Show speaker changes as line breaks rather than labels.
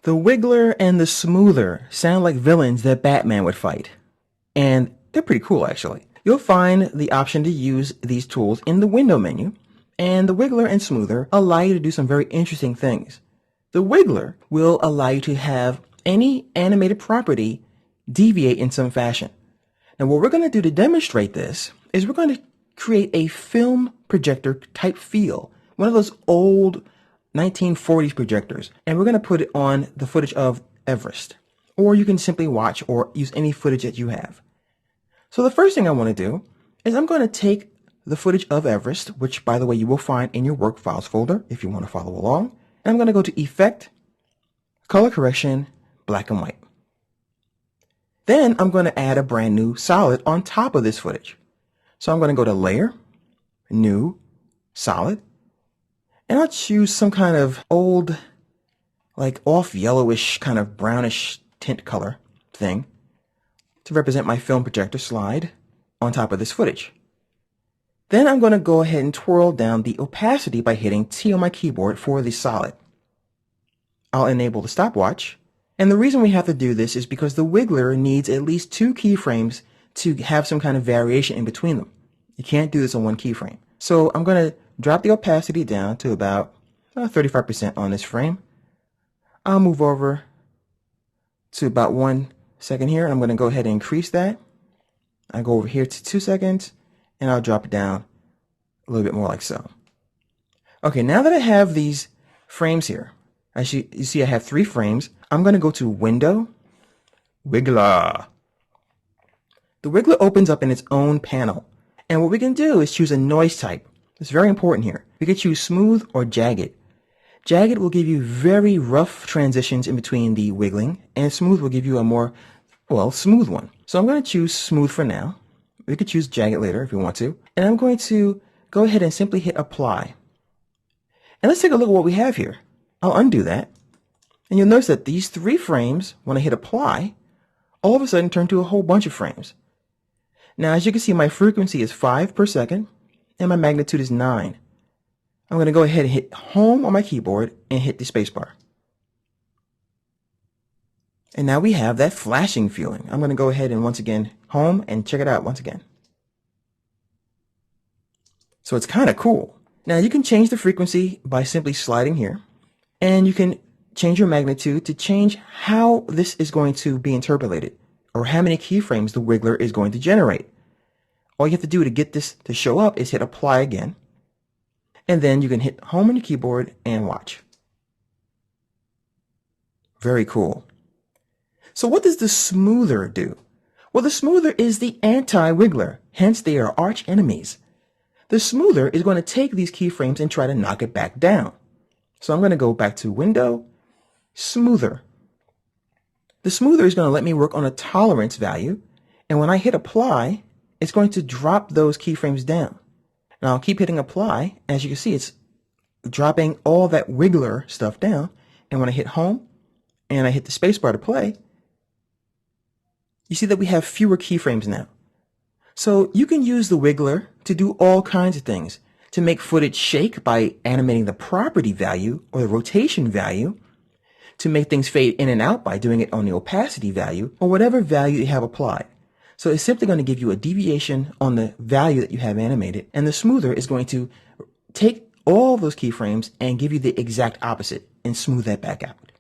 The wiggler and the smoother sound like villains that Batman would fight. And they're pretty cool, actually. You'll find the option to use these tools in the window menu, and the wiggler and smoother allow you to do some very interesting things. The wiggler will allow you to have any animated property deviate in some fashion. Now, what we're going to do to demonstrate this is we're going to create a film projector type feel, one of those old 1940s projectors, and we're going to put it on the footage of Everest. Or you can simply watch or use any footage that you have. So the first thing I want to do is I'm going to take the footage of Everest, which by the way you will find in your work files folder if you want to follow along. And I'm going to go to Effect, Color Correction, Black and White. Then I'm going to add a brand new solid on top of this footage. So I'm going to go to Layer, New, Solid, and I'll choose some kind of old, like off yellowish, kind of brownish tint color thing to represent my film projector slide on top of this footage. Then I'm going to go ahead and twirl down the opacity by hitting T on my keyboard for the solid. I'll enable the stopwatch, and the reason we have to do this is because the wiggler needs at least 2 keyframes to have some kind of variation in between them. You can't do this on 1 keyframe. So I'm going to drop the opacity down to about 35% on this frame. I'll move over to about 1 second here, and I'm going to go ahead and increase that. I go over here to 2 seconds, and I'll drop it down a little bit more like so. Okay, now that I have these frames here, as you see I have 3 frames, I'm going to go to Window, Wiggler. The wiggler opens up in its own panel, and what we can do is choose a noise type. It's very important here. We can choose smooth or jagged. Jagged will give you very rough transitions in between the wiggling, and smooth will give you a more, smooth one. So I'm going to choose smooth for now. We could choose jagged later if you want to. And I'm going to go ahead and simply hit apply. And let's take a look at what we have here. I'll undo that. And you'll notice that these 3 frames, when I hit apply, all of a sudden turn to a whole bunch of frames. Now, as you can see, my frequency is 5 per second, and my magnitude is 9. I'm going to go ahead and hit home on my keyboard and hit the spacebar. And now we have that flashing feeling. I'm going to go ahead and once again home and check it out once again. So it's kind of cool. Now you can change the frequency by simply sliding here, and you can change your magnitude to change how this is going to be interpolated, or how many keyframes the wiggler is going to generate. All you have to do to get this to show up is hit apply again, and then you can hit home on your keyboard and watch. Very cool. So what does the smoother do? Well, the smoother is the anti-wiggler, hence they are arch enemies. The smoother is going to take these keyframes and try to knock it back down. So I'm going to go back to Window, Smoother. The smoother is going to let me work on a tolerance value, and when I hit apply, it's going to drop those keyframes down. Now I'll keep hitting apply. As you can see, it's dropping all that wiggler stuff down, and when I hit home and I hit the spacebar to play, you see that we have fewer keyframes now. So you can use the wiggler to do all kinds of things, to make footage shake by animating the property value or the rotation value, to make things fade in and out by doing it on the opacity value, or whatever value you have applied. So it's simply going to give you a deviation on the value that you have animated, and the smoother is going to take all those keyframes and give you the exact opposite and smooth that back out.